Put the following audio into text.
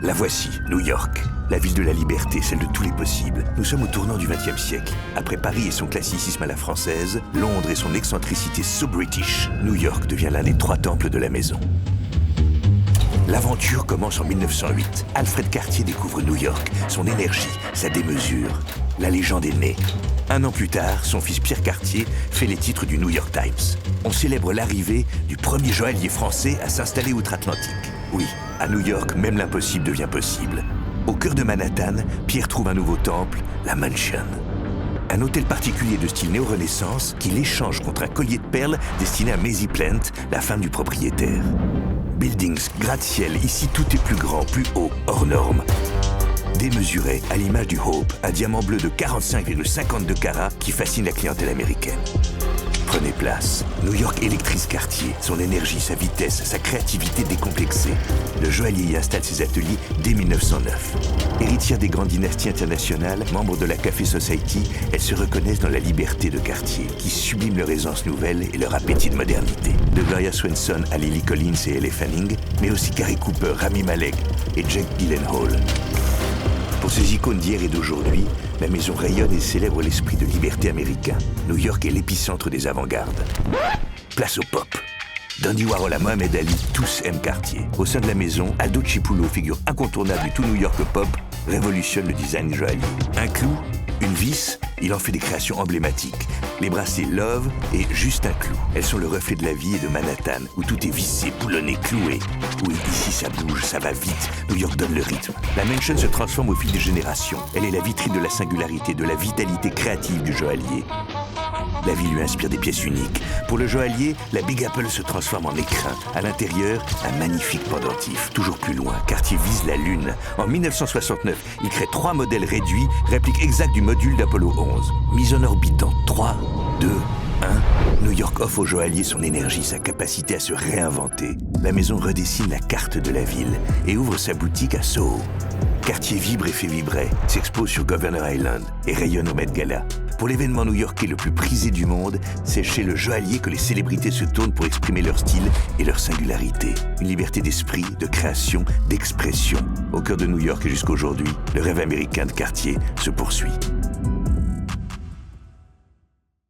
La voici, New York. La ville de la liberté, celle de tous les possibles. Nous sommes au tournant du XXe siècle. Après Paris et son classicisme à la française, Londres et son excentricité so british, New York devient l'un des 3 temples de la maison. L'aventure commence en 1908. Alfred Cartier découvre New York, son énergie, sa démesure. La légende est née. 1 an plus tard, son fils Pierre Cartier fait les titres du New York Times. On célèbre l'arrivée du premier joaillier français à s'installer outre-Atlantique. Oui, à New York, même l'impossible devient possible. Au cœur de Manhattan, Pierre trouve un nouveau temple, la Mansion. Un hôtel particulier de style néo-renaissance qu'il échange contre un collier de perles destiné à Maisie Plant, la femme du propriétaire. Buildings, gratte-ciel, ici tout est plus grand, plus haut, hors norme. Démesuré, à l'image du Hope, un diamant bleu de 45,52 carats qui fascine la clientèle américaine. Prenez place. New York électrise Cartier, son énergie, sa vitesse, sa créativité décomplexée. Le joaillier y installe ses ateliers dès 1909. Héritière des grandes dynasties internationales, membres de la Café Society, elles se reconnaissent dans la liberté de Cartier, qui sublime leur aisance nouvelle et leur appétit de modernité. De Gloria Swanson à Lily Collins et Elle Fanning, mais aussi Gary Cooper, Rami Malek et Jake Gyllenhaal. Pour ces icônes d'hier et d'aujourd'hui, la maison rayonne et célèbre l'esprit de liberté américain. New York est l'épicentre des avant-gardes. Place au pop. D'Andy Warhol à Mohamed Ali, tous aiment Cartier. Au sein de la maison, Aldo Cipulo, figure incontournable du tout New York pop, révolutionne le design joaillier. Un clou, une vis, il en fait des créations emblématiques. Les bracelets Love et Juste un clou. Elles sont le reflet de la vie et de Manhattan, où tout est vissé, boulonné, cloué. Oui, ici ça bouge, ça va vite. New York donne le rythme. La Mansion se transforme au fil des générations. Elle est la vitrine de la singularité, de la vitalité créative du joaillier. La vie lui inspire des pièces uniques. Pour le joaillier, la Big Apple se transforme en écrin. À l'intérieur, un magnifique pendentif. Toujours plus loin, Cartier vise la Lune. En 1969, il crée 3 modèles réduits, réplique exacte du module d'Apollo 11. Mise en orbite dans 3, 2, 1. New York offre au joaillier son énergie, sa capacité à se réinventer. La maison redessine la carte de la ville et ouvre sa boutique à Soho. Cartier vibre et fait vibrer, s'expose sur Governor Island et rayonne au Met Gala. Pour l'événement new-yorkais le plus prisé du monde, c'est chez le joaillier que les célébrités se tournent pour exprimer leur style et leur singularité. Une liberté d'esprit, de création, d'expression. Au cœur de New York et jusqu'à aujourd'hui, le rêve américain de Cartier se poursuit.